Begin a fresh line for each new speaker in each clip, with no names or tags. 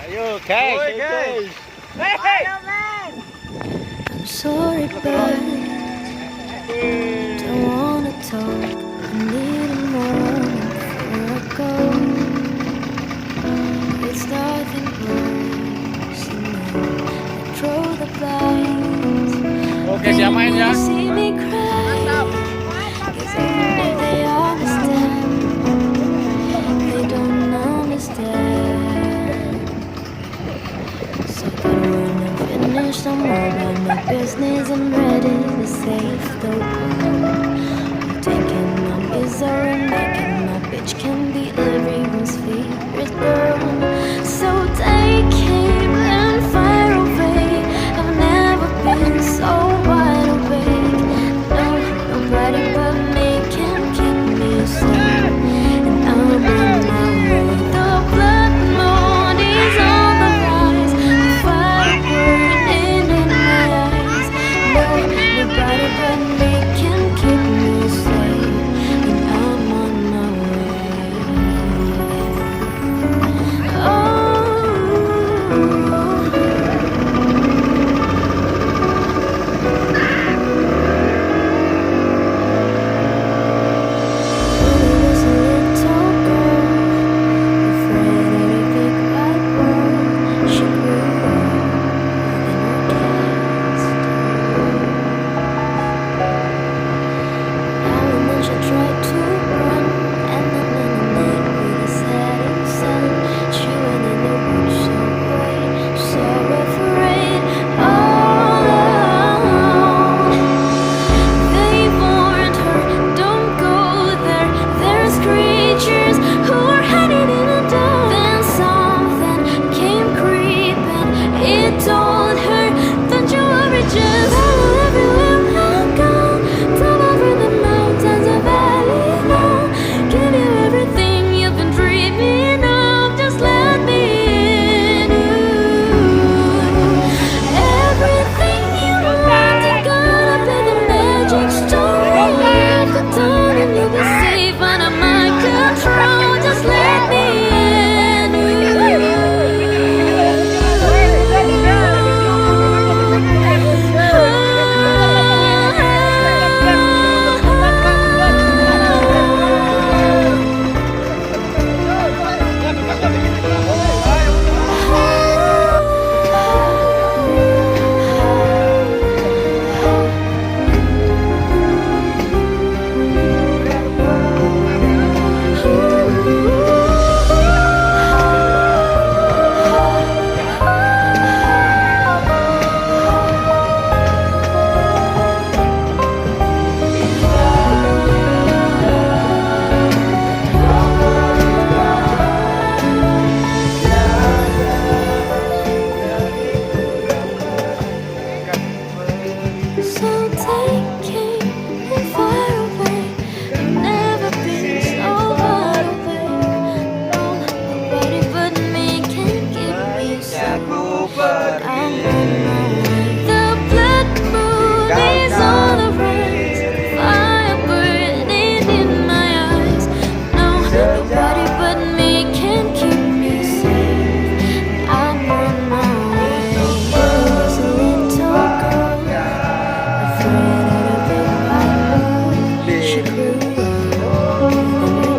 Ayo guys,
Oi,
ayo,
guys.
guys.
I'm sorry, but don't wanna talk. I need a moment before I go. It's nothing worse than I draw the blinds.
Oke, dia main ya.
They see me cry. 'Cause even if they understand, they don't understand. So that when I'm finished, I'm all about my business. I'm ready to save the world. I'm taking my misery, making my bitch can be everyone's favorite girl. So take aim and fire away. I've never been so wide awake. No, nobody but me can keep me safe. And I'm on my way. The blood moon is on the rise. The fire burning in my eyes. No, nobody but me can keep me safe. And I'm on my way. Oh. Was a little girl, afraid of the big white world. She grew up within her Now and then she tried to run, and then in the night with a setting sun, she went in the woods away, so afraid, all alone. They warned her, don't go there. There's creatures who are hiding in the dark. Then something came creeping. It told her, don't you worry, just follow everywhere I go. Top over the mountains of valley low. Give you everything you've been dreaming of. Just let me in. Everything you want, I'm gonna play the magic story. The dawn and you'll be safe under my control. Just let me So take aim and fire away. I've never been so wide awake. No, nobody but me can keep me safe. I'm on my way. The blood moon is on the rise. Fire burning in my eyes. No, nobody but me can keep me safe. I'm on my way. There's a little girl, afraid of the big white world. She grew up within her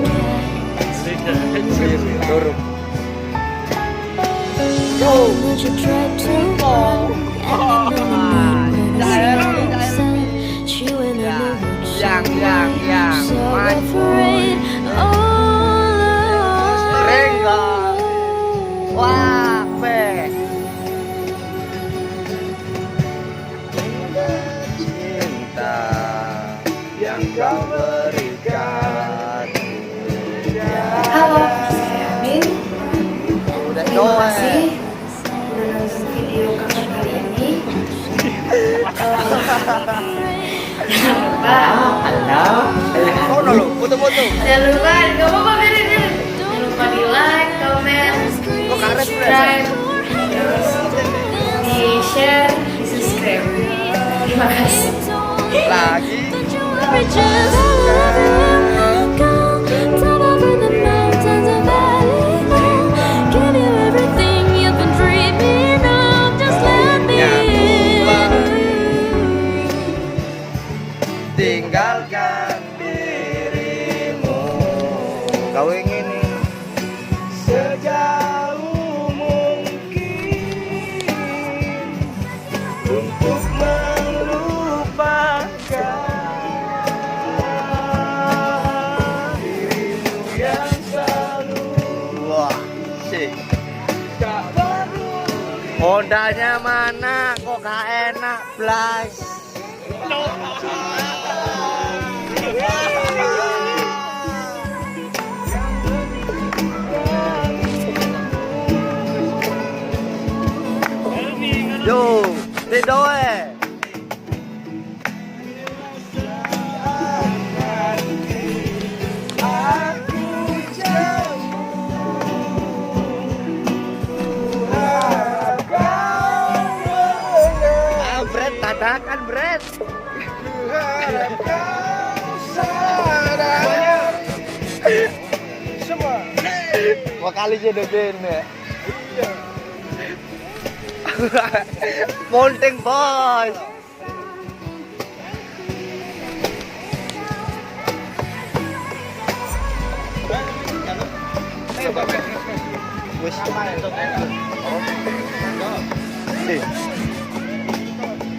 cats. But she tried to run, and then in the night with the sun, she went in the woods so afraid, all alone.
Wah, pe. Cinta yang kau berikan.
Halo, saya Amin.
Udah
Terima kasih sudah nonton video cover kali ini. Jangan lupa,
Oh, no, foto-foto.
jangan lupa, nggak apa-apa biarin. Jangan lupa di like, comment,
Kok karet
subscribe, terus di share, di subscribe. Terima kasih.
lagi?
Top over the mountains of valley low. Give you everything you've been
sih. Hondanya mana kok gak enak, Blas? Yo, Dedoe. Bret, tadakan Bret.
Semua.
Dua kali jadi band ya. Mounting bos. Wis.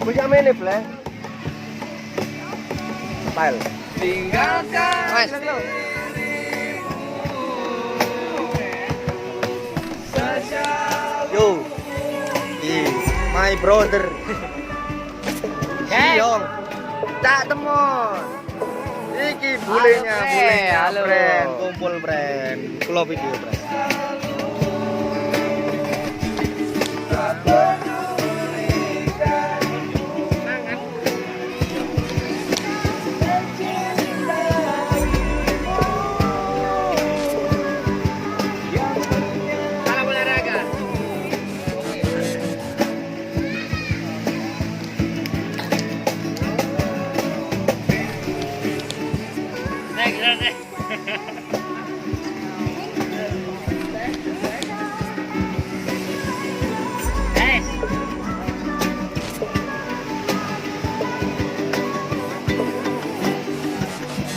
Wis amene, Bleh. Style.
Tinggalkan.
Mas. Yo. My brother. Yong. Tak temon. Iki bulenya,
Halo,
friend. Kumpul, friend. Kulo video, friend.
Salam olahraga. Naik.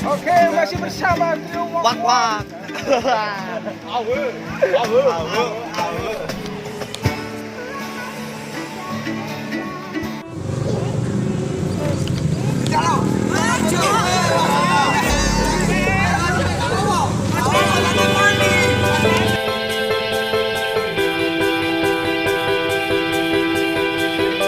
Oke, masih bersama trio
Wak wak.
Awe.